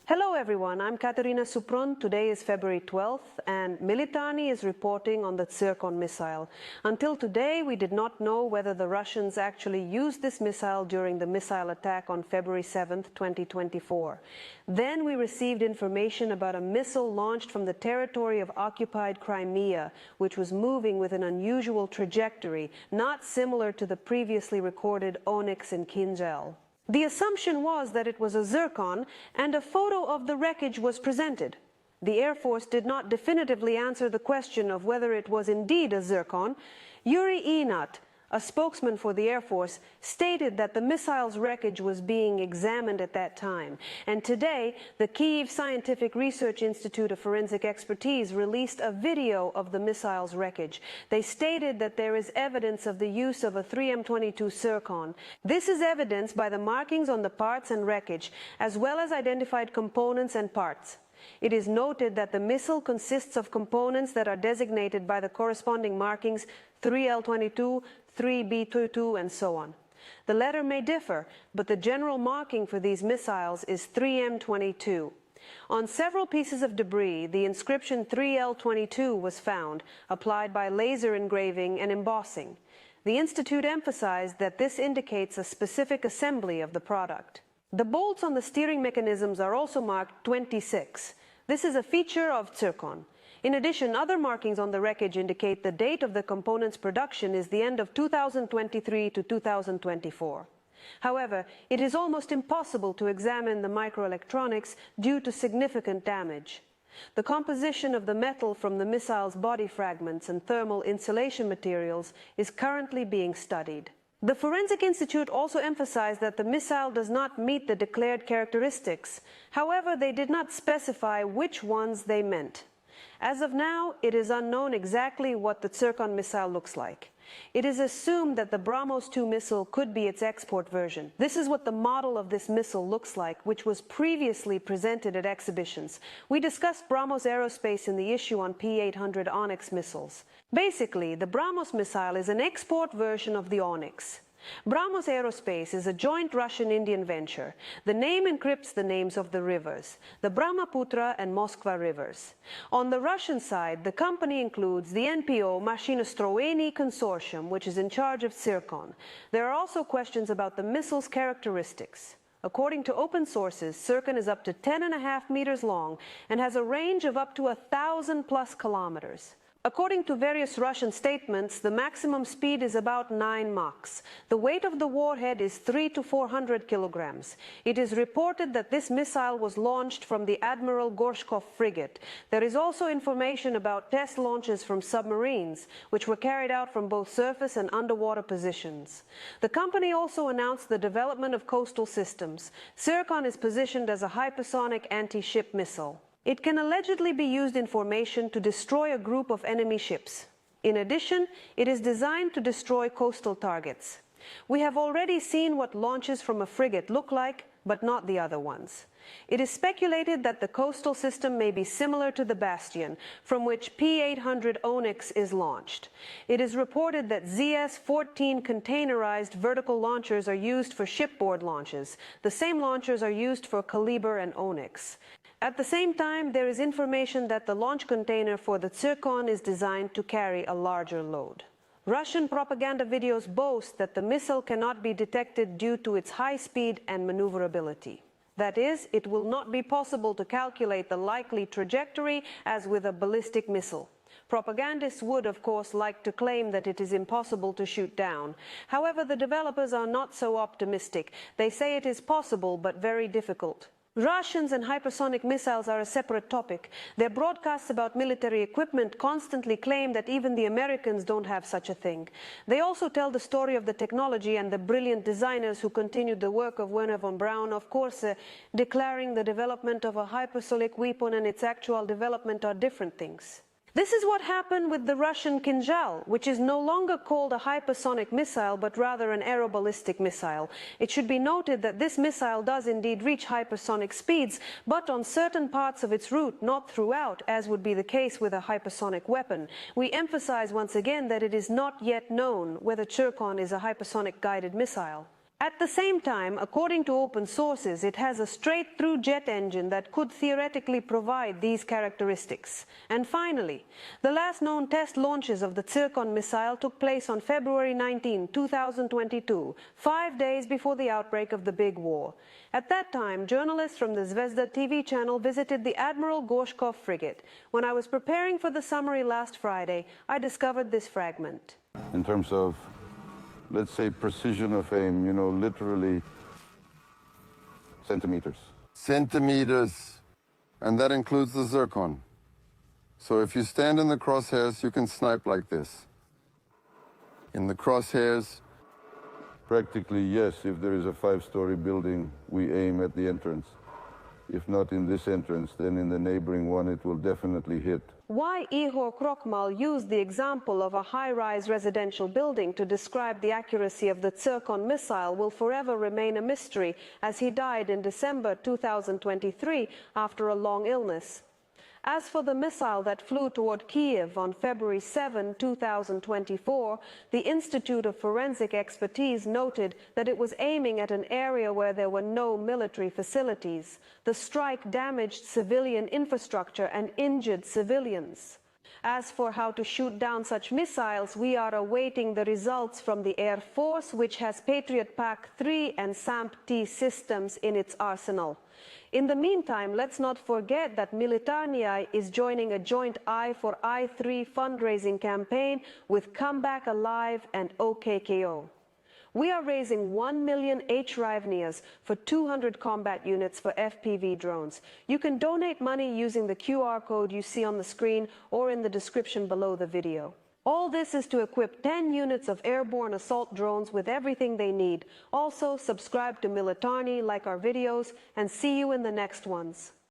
Hello everyone, I'm Katerina Supron. Today is February 12th and Militarnyi is reporting on the Zircon missile. Until today, we did not know whether the Russians actually used this missile during the missile attack on February 7th, 2024. Then we received information about a missile launched from the territory of occupied Crimea, which was moving with an unusual trajectory, not similar to the previously recorded Onyx in Kyiv. The assumption was that it was a Zircon, and a photo of the wreckage was presented. The Air Force did not definitively answer the question of whether it was indeed a Zircon. Yuri Inat, a spokesman for the Air Force, stated that the missile's wreckage was being examined at that time. And today, the Kyiv Scientific Research Institute of Forensic Expertise released a video of the missile's wreckage. They stated that there is evidence of the use of a 3M22 Zircon. This is evidenced by the markings on the parts and wreckage, as well as identified components and parts. It is noted that the missile consists of components that are designated by the corresponding markings 3L22, 3B22, and so on. The letter may differ, but the general marking for these missiles is 3M22. On several pieces of debris, the inscription 3L22 was found, applied by laser engraving and embossing. The Institute emphasized that this indicates a specific assembly of the product. The bolts on the steering mechanisms are also marked 26. This is a feature of Zircon. In addition, other markings on the wreckage indicate the date of the component's production is the end of 2023 to 2024. However, it is almost impossible to examine the microelectronics due to significant damage. The composition of the metal from the missile's body fragments and thermal insulation materials is currently being studied. The Forensic Institute also emphasized that the missile does not meet the declared characteristics. However, they did not specify which ones they meant. As of now, it is unknown exactly what the Zircon missile looks like. It is assumed that the BrahMos 2 missile could be its export version. This is what the model of this missile looks like, which was previously presented at exhibitions. We discussed BrahMos Aerospace in the issue on P-800 Onyx missiles. Basically, the BrahMos missile is an export version of the Onyx. BrahMos Aerospace is a joint Russian-Indian venture. The name encrypts the names of the rivers, the Brahmaputra and Moskva rivers. On the Russian side, the company includes the NPO Mashinostroyenie Consortium, which is in charge of Zircon. There are also questions about the missile's characteristics. According to open sources, Zircon is up to 10.5 meters long and has a range of up to 1,000+ kilometers. According to various Russian statements, the maximum speed is about 9 Machs. The weight of the warhead is 300 to 400 kilograms. It is reported that this missile was launched from the Admiral Gorshkov frigate. There is also information about test launches from submarines, which were carried out from both surface and underwater positions. The company also announced the development of coastal systems. Zircon is positioned as a hypersonic anti-ship missile. It can allegedly be used in formation to destroy a group of enemy ships. In addition, it is designed to destroy coastal targets. We have already seen what launches from a frigate look like, but not the other ones. It is speculated that the coastal system may be similar to the Bastion, from which P-800 Onyx is launched. It is reported that ZS-14 containerized vertical launchers are used for shipboard launches. The same launchers are used for Kaliber and Onyx. At the same time, there is information that the launch container for the Zircon is designed to carry a larger load. Russian propaganda videos boast that the missile cannot be detected due to its high speed and maneuverability. That is, it will not be possible to calculate the likely trajectory as with a ballistic missile. Propagandists would, of course, like to claim that it is impossible to shoot down. However, the developers are not so optimistic. They say it is possible, but very difficult. Russians and hypersonic missiles are a separate topic. Their broadcasts about military equipment constantly claim that even the Americans don't have such a thing. They also tell the story of the technology and the brilliant designers who continued the work of Wernher von Braun, of course, declaring the development of a hypersonic weapon and its actual development are different things. This is what happened with the Russian Kinzhal, which is no longer called a hypersonic missile, but rather an aeroballistic missile. It should be noted that this missile does indeed reach hypersonic speeds, but on certain parts of its route, not throughout, as would be the case with a hypersonic weapon. We emphasize once again that it is not yet known whether Zircon is a hypersonic guided missile. At the same time, according to open sources, it has a straight-through jet engine that could theoretically provide these characteristics. And finally, the last known test launches of the Zircon missile took place on February 19, 2022, 5 days before the outbreak of the big war. At that time, journalists from the Zvezda TV channel visited the Admiral Gorshkov frigate. When I was preparing for the summary last Friday, I discovered this fragment. In terms of, let's say, precision of aim, literally centimeters. Centimeters, and that includes the Zircon. So if you stand in the crosshairs, you can snipe like this. In the crosshairs, Practically, yes. If there is a 5-story building, we aim at the entrance. If not in this entrance, then in the neighboring one, it will definitely hit. Why Ihor Krokmal used the example of a high-rise residential building to describe the accuracy of the Zircon missile will forever remain a mystery, as he died in December 2023 after a long illness. As for the missile that flew toward Kyiv on February 7, 2024, the Institute of Forensic Expertise noted that it was aiming at an area where there were no military facilities. The strike damaged civilian infrastructure and injured civilians. As for how to shoot down such missiles, we are awaiting the results from the Air Force, which has Patriot PAC-3 and SAMP-T systems in its arsenal. In the meantime, let's not forget that Militarnyi is joining a joint Eye for I3 fundraising campaign with Come Back Alive and OKKO. We are raising 1 million hryvnias for 200 combat units for FPV drones. You can donate money using the QR code you see on the screen or in the description below the video. All this is to equip 10 units of airborne assault drones with everything they need. Also, subscribe to Militarnyi, like our videos, and see you in the next ones.